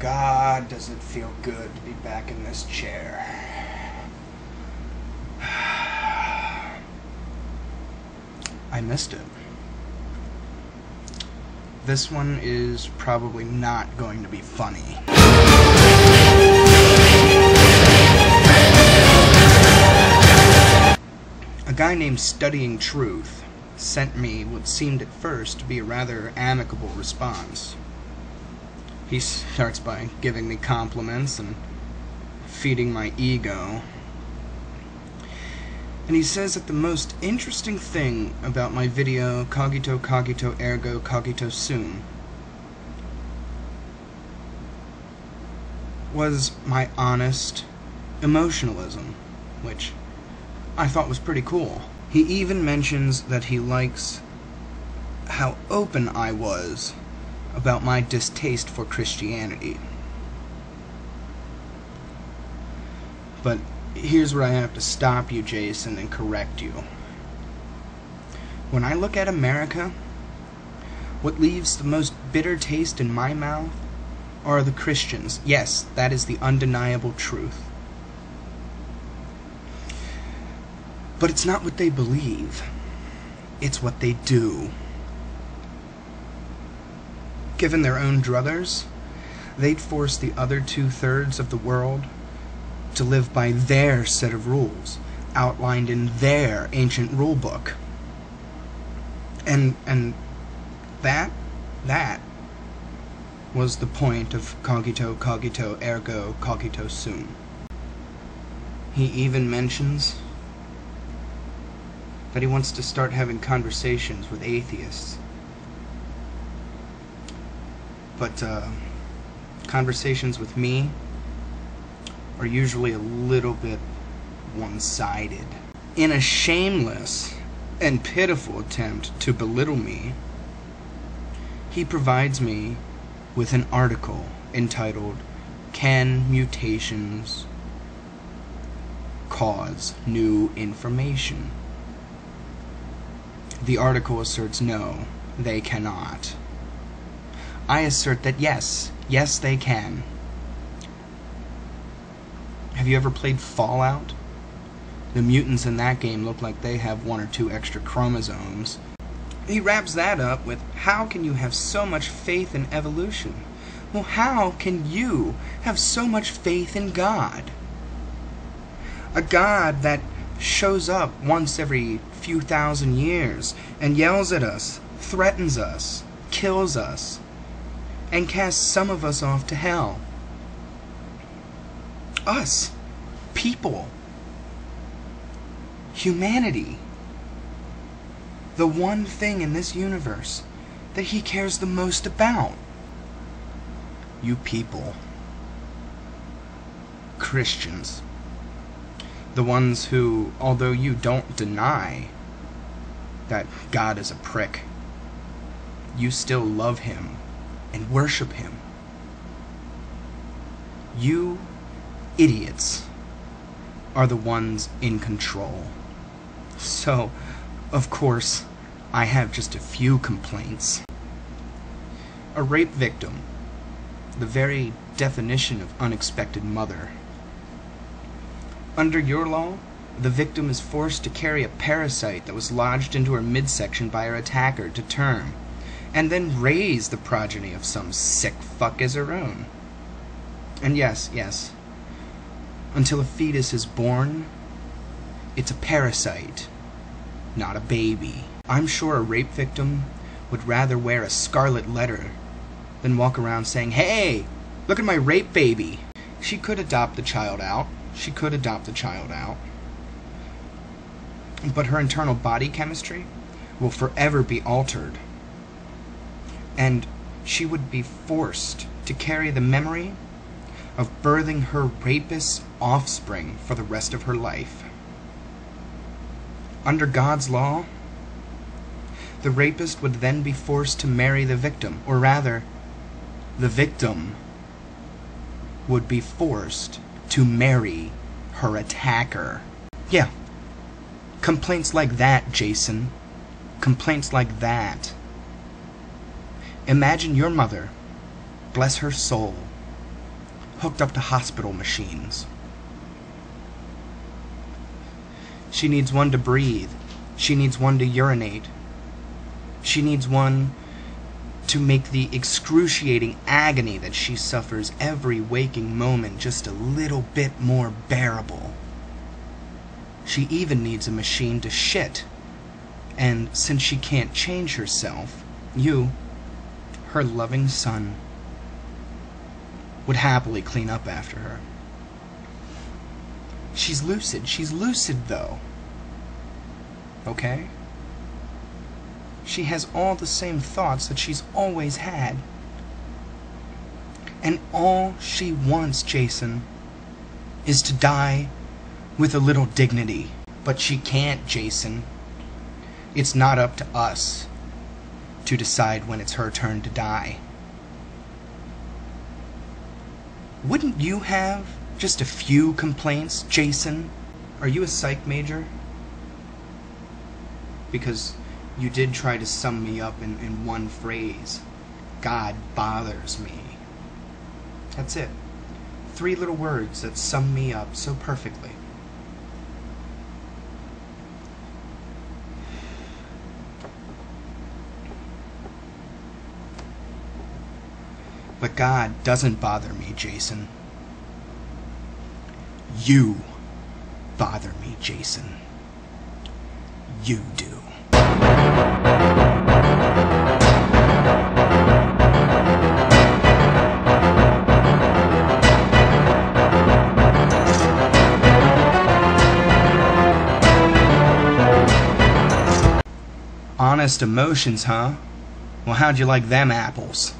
God, does it feel good to be back in this chair. I missed it. This one is probably not going to be funny. A guy named Studying Truth sent me what seemed at first to be a rather amicable response. He starts by giving me compliments and feeding my ego. And he says that the most interesting thing about my video, Cogito, Cogito, Ergo, Cogito Sum, was my honest emotionalism, which I thought was pretty cool. He even mentions that he likes how open I was about my distaste for Christianity. But here's where I have to stop you, Jason, and correct you. When I look at America, what leaves the most bitter taste in my mouth are the Christians. Yes, that is the undeniable truth. But it's not what they believe. It's what they do. Given their own druthers, they'd force the other 2/3 of the world to live by their set of rules, outlined in their ancient rule book. And that was the point of Cogito, Cogito, Ergo, Cogito Sum. He even mentions that he wants to start having conversations with atheists. But conversations with me are usually a little bit one-sided. In a shameless and pitiful attempt to belittle me, he provides me with an article entitled, "Can Mutations Cause New Information?" The article asserts no, they cannot. I assert that yes, they can. Have you ever played Fallout? The mutants in that game look like they have 1 or 2 extra chromosomes. He wraps that up with, how can you have so much faith in evolution? Well, how can you have so much faith in God? A God that shows up once every few thousand years and yells at us, threatens us, kills us, and casts some of us off to hell. Us. People. Humanity. The one thing in this universe that he cares the most about. You people. Christians. The ones who, although you don't deny that God is a prick, you still love him and worship him. You idiots are the ones in control. So, of course, I have just a few complaints. A rape victim, the very definition of unexpected mother. Under your law, the victim is forced to carry a parasite that was lodged into her midsection by her attacker to term, and then raise the progeny of some sick fuck as her own. And yes, until a fetus is born, it's a parasite, not a baby. I'm sure a rape victim would rather wear a scarlet letter than walk around saying, "Hey, look at my rape baby." She could adopt the child out. But her internal body chemistry will forever be altered. And she would be forced to carry the memory of birthing her rapist's offspring for the rest of her life. Under God's law, the rapist would then be forced to marry the victim, or rather, the victim would be forced to marry her attacker. Yeah, complaints like that, Jason. Complaints like that. Imagine your mother, bless her soul, hooked up to hospital machines. She needs one to breathe. She needs one to urinate. She needs one to make the excruciating agony that she suffers every waking moment just a little bit more bearable. She even needs a machine to shit. And since she can't change herself, you, her loving son, would happily clean up after her. She's lucid though. Okay? She has all the same thoughts that she's always had. And all she wants, Jason, is to die with a little dignity. But she can't, Jason. It's not up to us to decide when it's her turn to die. Wouldn't you have just a few complaints, Jason? Are you a psych major? Because you did try to sum me up in one phrase. God bothers me. That's it. 3 little words that sum me up so perfectly. But God doesn't bother me, Jason. You bother me, Jason. You do. Honest emotions, huh? Well, how'd you like them apples?